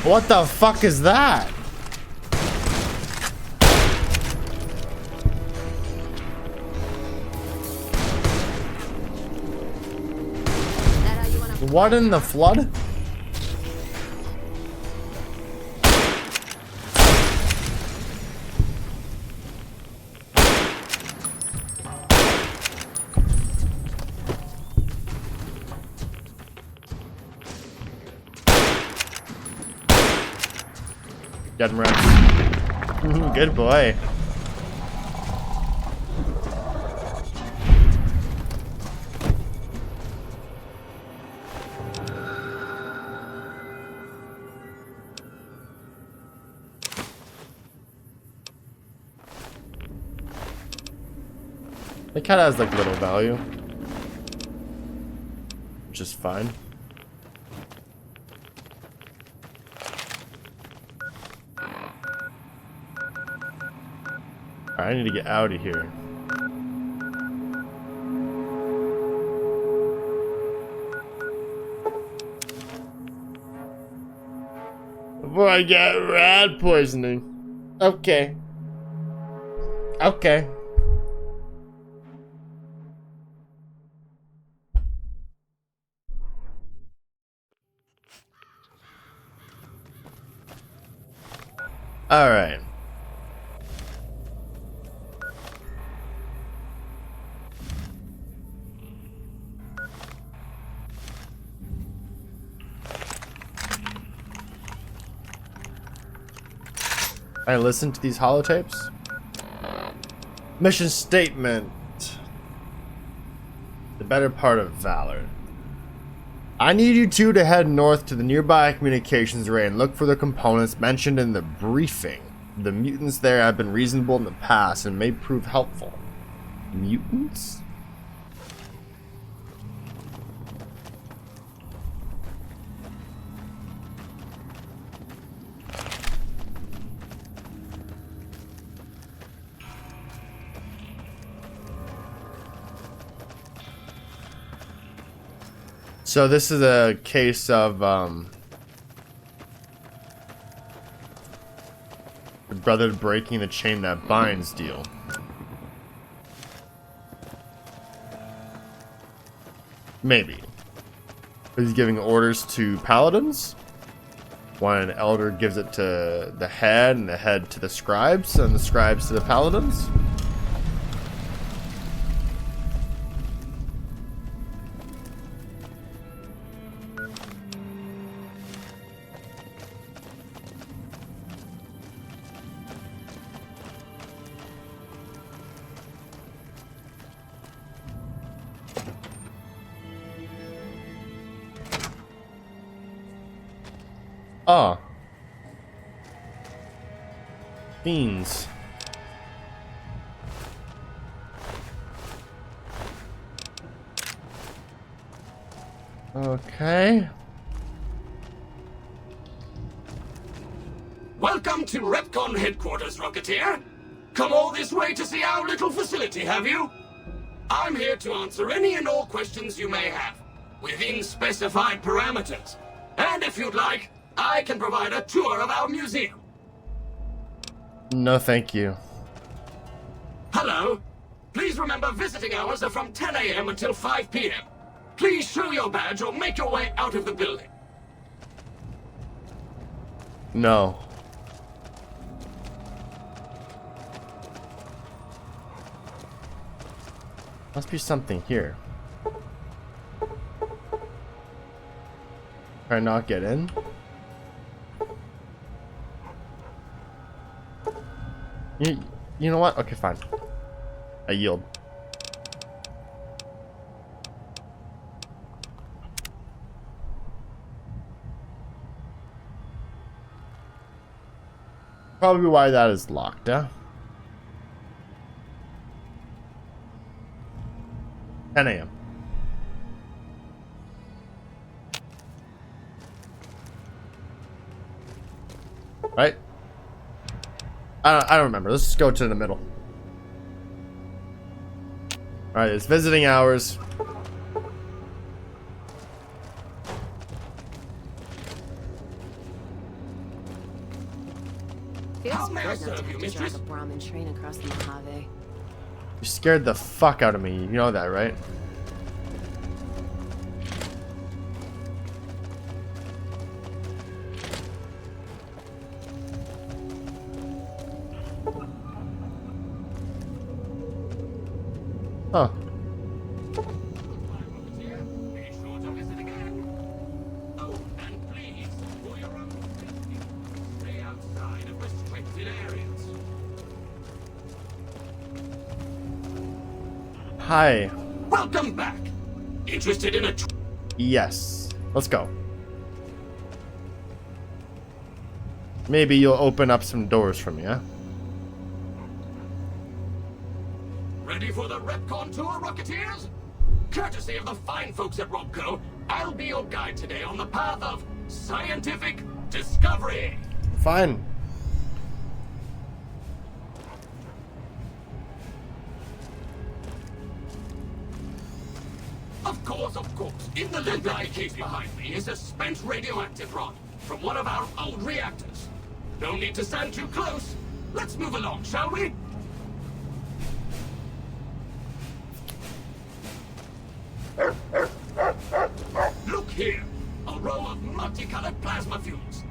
What the fuck is that? What in the flood? Dead rats. Good boy. It kind of has like little value, which is fine. I need to get out of here. Before I get rat poisoning. Okay. Okay. All right. I listen to these holotapes. Mission statement. The better part of valor. I need you two to head north to the nearby communications array and look for the components mentioned in the briefing. The mutants there have been reasonable in the past and may prove helpful. Mutants? So this is a case of the brother breaking the chain that binds deal. Maybe. He's giving orders to paladins. One elder gives it to the head, and the head to the scribes, and the scribes to the paladins. Ah. Fiends. Okay. Welcome to Repcon headquarters, Rocketeer. Come all this way to see our little facility, have you? I'm here to answer any and all questions you may have, within specified parameters. And if you'd like, I can provide a tour of our museum. No, thank you. Hello. Please remember visiting hours are from 10 a.m. until 5 p.m. Please show your badge or make your way out of the building. No. Must be something here. Can I not get in? You know what? Okay, fine. I yield. Probably why that is locked, huh? 10 a.m. Right? I don't remember. Let's just go to the middle. Alright, it's visiting hours. How may I serve you, mistress? Brahmin train across the Mojave. You scared the fuck out of me. You know that, right? Huh. Be sure to visit again. Oh, and please, for your own safety, stay outside of restricted areas. Hi. Welcome back. Interested in a Yes. Let's go. Maybe you'll open up some doors for me, huh? Ready for the Repcon tour, Rocketeers? Courtesy of the fine folks at Robco, I'll be your guide today on the path of scientific discovery. Fine. Of course, in the Lendai case behind me is a spent radioactive rod from one of our old reactors. No need to stand too close. Let's move along, shall we? Look here, a row of multicolored plasma fuels.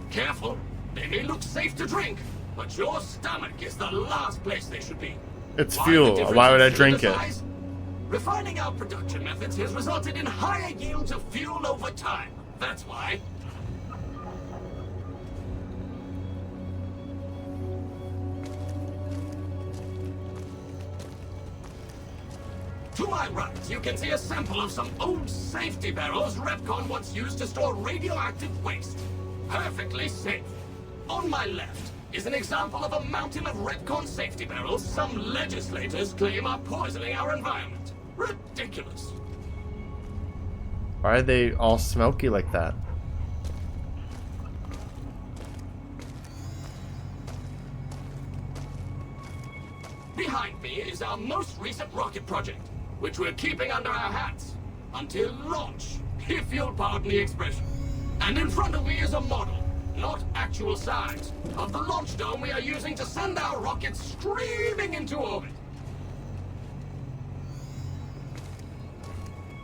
Careful, they may look safe to drink, but your stomach is the last place they should be. It's Why fuel. the difference Why would in I drink it? size? Refining our production methods has resulted in higher yields of fuel over time. That's why. To my right, you can see a sample of some old safety barrels Repcon once used to store radioactive waste. Perfectly safe. On my left is an example of a mountain of Repcon safety barrels some legislators claim are poisoning our environment. Ridiculous. Why are they all smoky like that? Behind me is our most recent rocket project, which we're keeping under our hats until launch, if you'll pardon the expression. And in front of me is a model, not actual size, of the launch dome we are using to send our rockets screaming into orbit.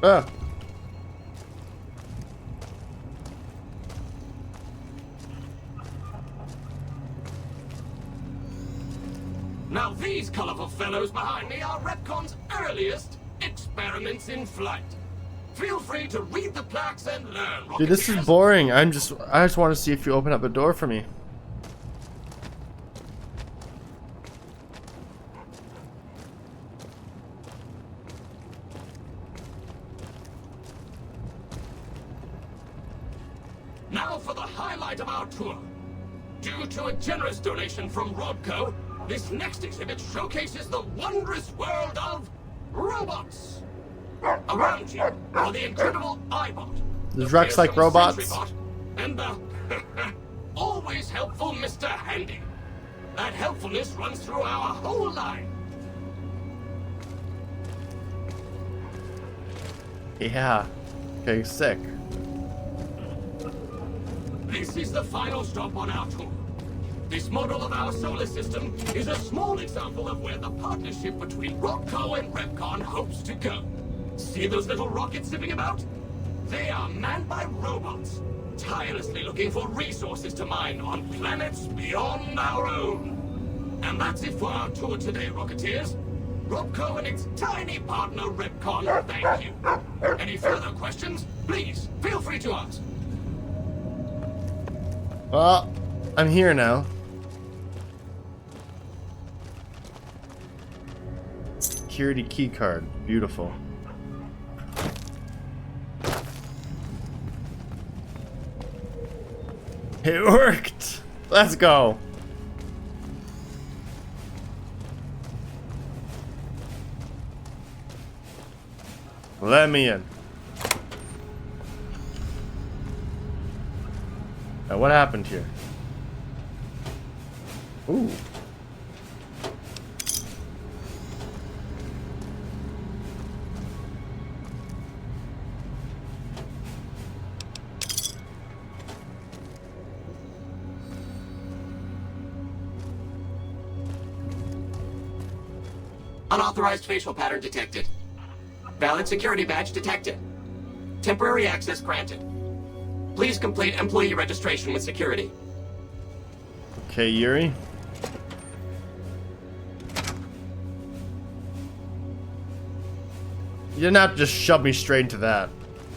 Ah. Now these colorful fellows behind me are Repcon's earliest experiments in flight. Feel free to read the plaques and learn. Dude, this is boring. I just want to see if you open up a door for me. Now for the highlight of our tour. Due to a generous donation from Rodco, this next exhibit showcases the wondrous world of robots. Around you are the incredible iBot. Does Rex like robots? Bot, and the always helpful Mr. Handy. That helpfulness runs through our whole line. Yeah. Okay, sick. This is the final stop on our tour. This model of our solar system is a small example of where the partnership between Rockco and Repcon hopes to go. See those little rockets zipping about? They are manned by robots, tirelessly looking for resources to mine on planets beyond our own. And that's it for our tour today, Rocketeers. Rockco and its tiny partner, Repcon, thank you. Any further questions? Please, feel free to ask. Well, I'm here now. Security key card. Beautiful. It worked! Let's go! Let me in. Now what happened here? Ooh. Unauthorized facial pattern detected. Valid security badge detected. Temporary access granted. Please complete employee registration with security. Okay, Yuri. You didn't have to just shove me straight into that.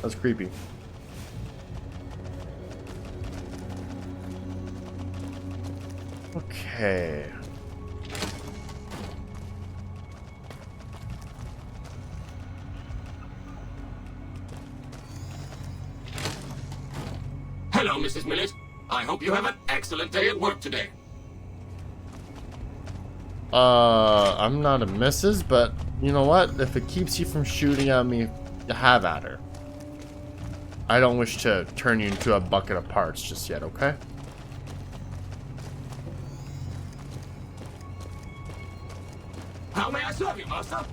That's creepy. Okay. Hello, Mrs. Millet. I hope you have an excellent day at work today. I'm not a missus, but you know what? If it keeps you from shooting at me, have at her. I don't wish to turn you into a bucket of parts just yet, okay? How may I serve you, master?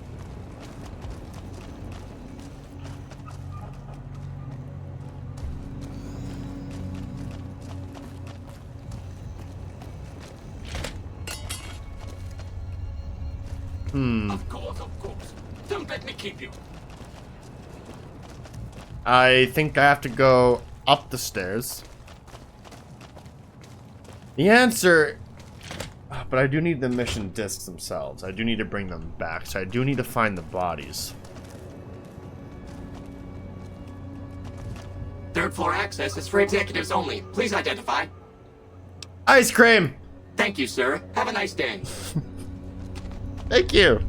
Of course, of course. Don't let me keep you. I think I have to go up the stairs. The answer... But I do need the mission discs themselves. I do need to bring them back. So I do need to find the bodies. Third floor access is for executives only. Please identify. Ice cream! Thank you, sir. Have a nice day. Thank you.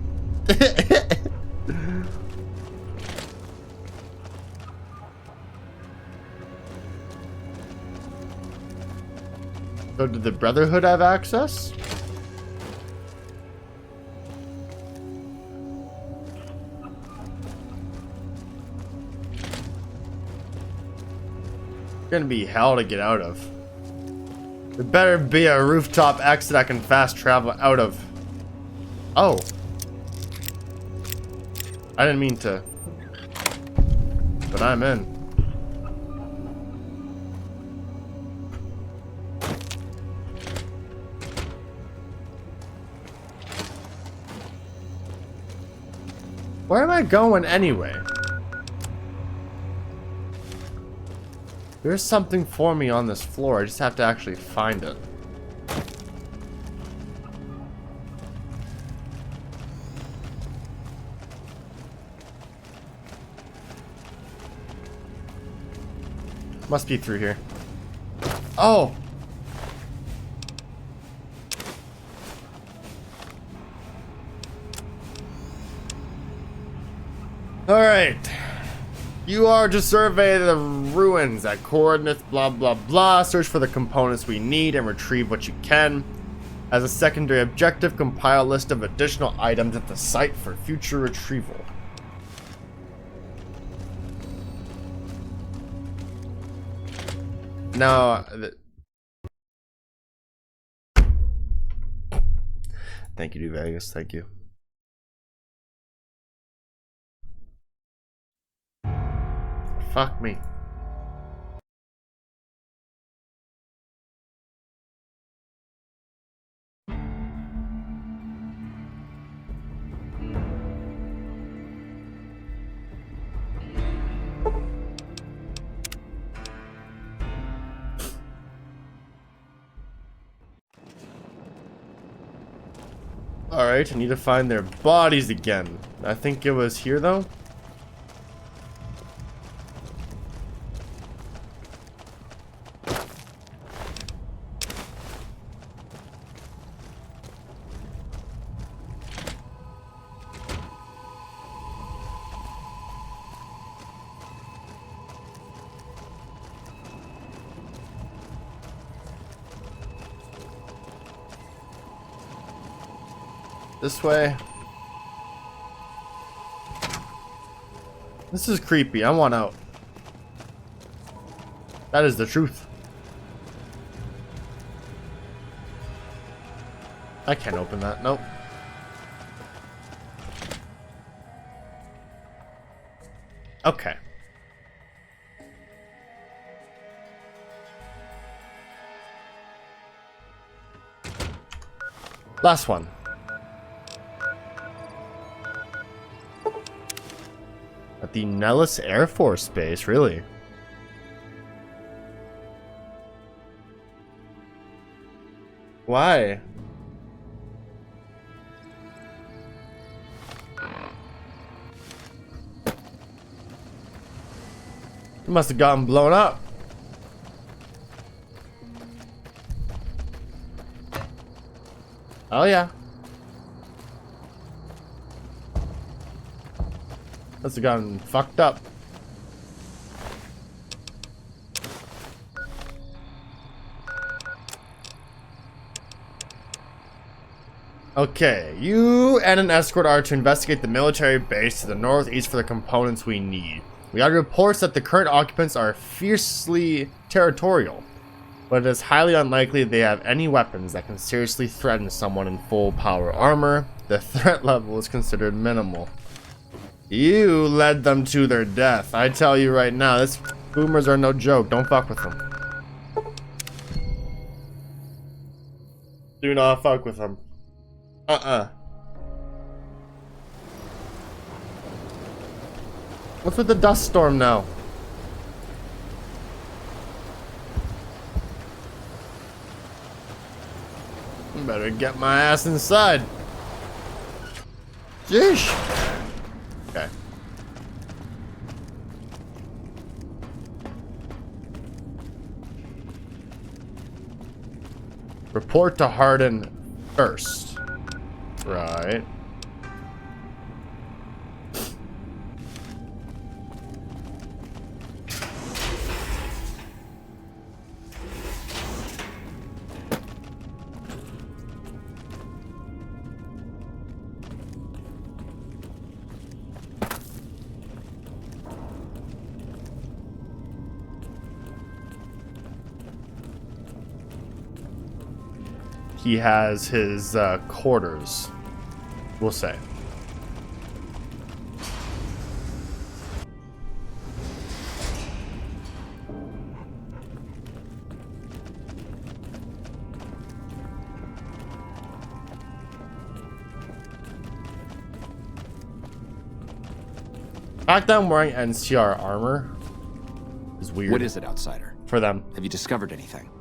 So did the Brotherhood have access? It's gonna be hell to get out of. There better be a rooftop exit I can fast travel out of. Oh. I didn't mean to. But I'm in. Where am I going anyway? There's something for me on this floor. I just have to actually find it. Must be through here. Oh! Alright. You are to survey the ruins at coordinates blah blah blah. Search for the components we need and retrieve what you can. As a secondary objective, compile a list of additional items at the site for future retrieval. No. Thank you, New Vegas. Thank you. Fuck me. Alright, I need to find their bodies again. I think it was here, though. This way. This is creepy. I want out. That is the truth. I can't open that. Nope. Okay. Last one. At the Nellis Air Force Base, really? Why? It must have gotten blown up. Oh yeah. Must have gotten fucked up. Okay, you and an escort are to investigate the military base to the northeast for the components we need. We got reports that the current occupants are fiercely territorial, but it is highly unlikely they have any weapons that can seriously threaten someone in full power armor. The threat level is considered minimal. You led them to their death. I tell you right now, this boomers are no joke. Don't fuck with them. Do not fuck with them. What's with the dust storm now? I better get my ass inside. Jeez. Okay. Report to Hardin first. Right. He has his quarters, we'll say. The fact that I'm wearing NCR armor is weird. What is it, outsider? For them. Have you discovered anything?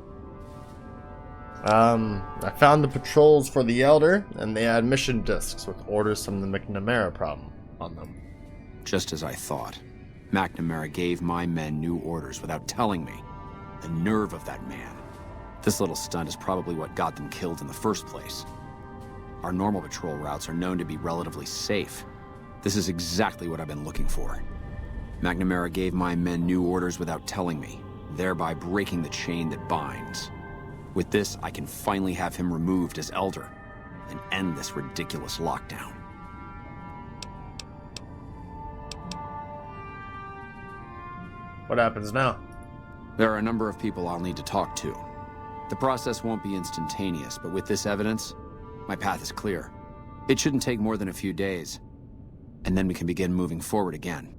I found the patrols for the Elder, and they had mission discs with orders from the McNamara problem on them. Just as I thought. McNamara gave my men new orders without telling me. The nerve of that man. This little stunt is probably what got them killed in the first place. Our normal patrol routes are known to be relatively safe. This is exactly what I've been looking for. McNamara gave my men new orders without telling me, thereby breaking the chain that binds. With this, I can finally have him removed as Elder and end this ridiculous lockdown. What happens now? There are a number of people I'll need to talk to. The process won't be instantaneous, but with this evidence, my path is clear. It shouldn't take more than a few days, and then we can begin moving forward again.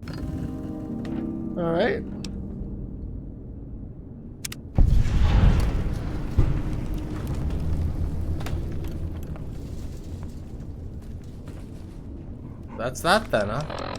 All right. That's that then, huh?